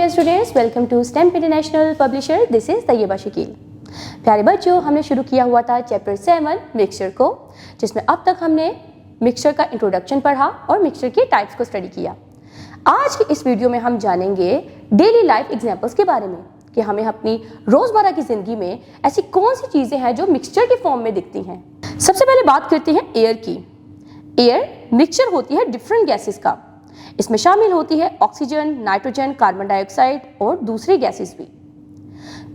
Dear students, welcome to STEM international publisher. This is Tayyaba Shakeel. प्यारे बच्चों, हमने शुरू किया हुआ था चैप्टर 7 मिक्सचर को, जिसमें अब तक हमने मिक्सचर का इंट्रोडक्शन पढ़ा और मिक्सचर के टाइप्स को स्टडी किया। आज की इस वीडियो में हम जानेंगे डेली लाइफ एग्जाम्पल्स के बारे में कि हमें अपनी रोजमर्रा की जिंदगी में ऐसी कौन सी चीजें हैं जो मिक्सचर के फॉर्म में दिखती हैं। सबसे पहले बात करते हैं एयर की। एयर मिक्सचर होती है डिफरेंट गैसेस का। इसमें शामिल होती है ऑक्सीजन, नाइट्रोजन, कार्बन डाइऑक्साइड और दूसरे गैसेस भी।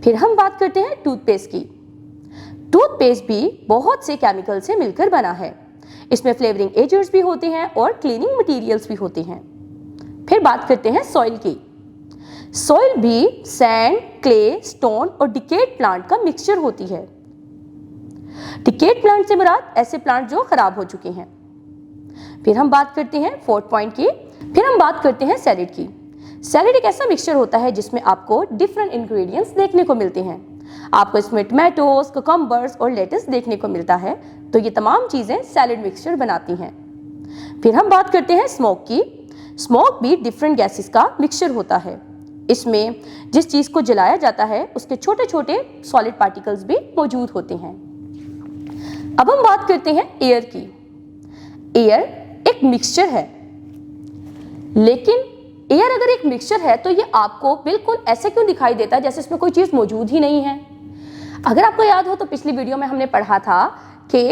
फिर हम बात करते हैं टूथपेस्ट की। टूथपेस्ट भी बहुत से केमिकल से मिलकर बना है। इसमें फ्लेवरिंग एजेंट्स भी होते हैं और क्लीनिंग मटेरियल्स भी होते हैं। फिर बात करते हैं सॉइल की। सॉइल भी सैंड, क्ले, स्टोन और डिकेड प्लांट का मिक्सचर होती है। डिकेड प्लांट से मुराद ऐसे प्लांट जो खराब हो चुके हैं। फिर हम बात करते हैं फोर्थ पॉइंट की। फिर हम बात करते हैं सैलेड की। सैलेड एक ऐसा मिक्सचर होता है जिसमें आपको डिफरेंट इंग्रेडिएंट्स देखने को मिलते हैं। आपको इसमें टमाटोज, कुकुम्बर्स और लेटस देखने को मिलता है। तो ये तमाम चीजें सैलेड मिक्सचर बनाती हैं। फिर हम बात करते हैं स्मोक की। स्मोक भी डिफरेंट गैसेस का मिक्सचर होता है। इसमें जिस चीज को जलाया जाता है उसके छोटे छोटे सॉलिड पार्टिकल्स भी मौजूद होते हैं। अब हम बात करते हैं एयर की। एयर एक मिक्सचर है, लेकिन एयर अगर एक मिक्सचर है तो ये आपको बिल्कुल ऐसे क्यों दिखाई देता है जैसे इसमें कोई चीज मौजूद ही नहीं है। अगर आपको याद हो तो पिछली वीडियो में हमने पढ़ा था कि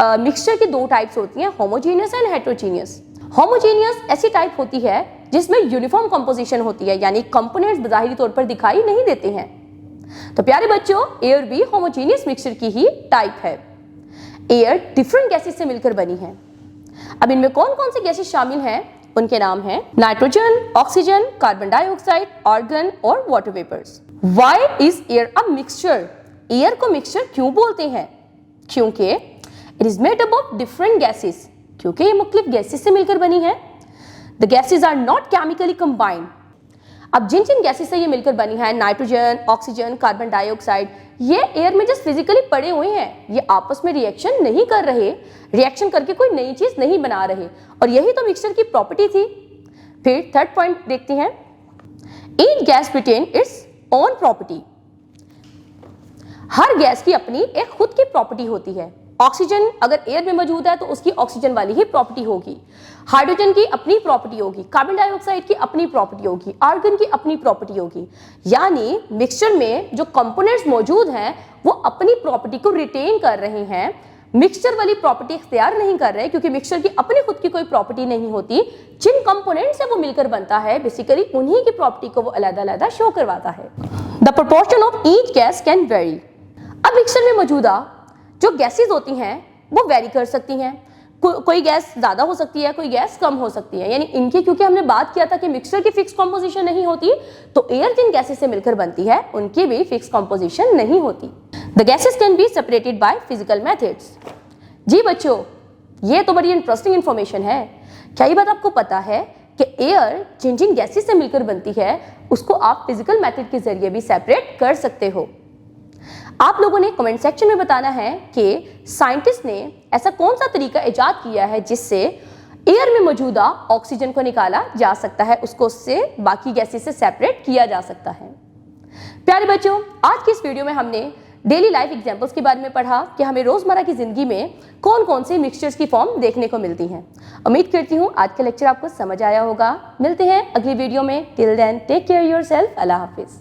मिक्सचर की दो टाइप्स होती हैं, होमोजेनियस एंड हेटेरोजेनियस। होमोजेनियस ऐसी टाइप होती है जिसमें यूनिफॉर्म कंपोजिशन होती है, यानी कंपोनेंट्स बज़ाहिरी तौर पर दिखाई नहीं देते हैं। तो प्यारे बच्चों, एयर भी होमोजेनियस मिक्सचर की ही टाइप है। एयर डिफरेंट गैसेस से मिलकर बनी है। अब इनमें कौन कौन से गैसेस शामिल हैं, उनके नाम हैं nitrogen, oxygen, carbon dioxide, argon और water vapours. Why is air a mixture? Air को मिक्सचर क्यों बोलते हैं? क्योंकि it is made up of different gases, क्योंकि ये मुख्तलिफ गैसेस से मिलकर बनी है। The gases are not chemically combined. अब जिन जिन गैसेस से ये मिलकर बनी है, नाइट्रोजन, ऑक्सीजन, कार्बन डाइऑक्साइड, ये एयर में जस्ट फिजिकली पड़े हुए हैं। ये आपस में रिएक्शन नहीं कर रहे, रिएक्शन करके कोई नई चीज नहीं बना रहे, और यही तो मिक्सचर की प्रॉपर्टी थी। फिर थर्ड पॉइंट देखते हैं, each gas retain its own property. हर गैस की अपनी एक खुद की प्रॉपर्टी होती है। ऑक्सीजन अगर एयर में मौजूद है तो उसकी ऑक्सीजन वाली ही प्रॉपर्टी होगी। हाइड्रोजन की अपनी प्रॉपर्टी होगी, कार्बन डाइऑक्साइड की अपनी प्रॉपर्टी होगी, आर्गन की अपनी प्रॉपर्टी होगी। यानी मिक्सचर में जो कंपोनेंट्स मौजूद हैं वो अपनी प्रॉपर्टी को रिटेन कर रहे हैं, मिक्सचर वाली प्रॉपर्टी इख्तियार नहीं कर रहे, क्योंकि मिक्सचर की अपनी खुद की कोई प्रॉपर्टी नहीं होती। जिन कंपोनेंट से वो मिलकर बनता है बेसिकली उन्हीं की प्रॉपर्टी को वो अलग-अलग शो करवाता है। The proportion of each gas can very. अब मिक्सचर में मौजूदा जो गैसेस होती हैं वो वेरी कर सकती हैं। कोई गैस ज्यादा हो सकती है, कोई गैस कम हो सकती है। यानी इनकी, क्योंकि हमने बात किया था कि मिक्सचर की फिक्स कंपोजिशन नहीं होती, तो एयर जिन गैसेस से मिलकर बनती है उनकी भी फिक्स कंपोजिशन नहीं होती। The gases can be separated by physical methods. जी बच्चों, ये तो बड़ी इंटरेस्टिंग इंफॉर्मेशन है। क्या ये बात आपको पता है कि एयर जिन जिन गैसेस से मिलकर बनती है उसको आप फिजिकल मेथड के जरिए भी सेपरेट कर सकते हो। आप लोगों ने कमेंट सेक्शन में बताना है कि साइंटिस्ट ने ऐसा कौन सा तरीका इजाद किया है जिससे एयर में मौजूदा ऑक्सीजन को निकाला जा सकता है, उसको उससे बाकी गैसेस से सेपरेट किया जा सकता है। प्यारे बच्चों, आज की इस वीडियो में हमने डेली लाइफ एग्जांपल्स के बारे में पढ़ा कि हमें रोजमर्रा की जिंदगी में कौन कौन से मिक्सचर्स की फॉर्म देखने को मिलती हैं। उम्मीद करती हूँ आज का लेक्चर आपको समझ आया होगा। मिलते हैं अगली वीडियो में। Till then take care yourself. अल्लाह हाफिज।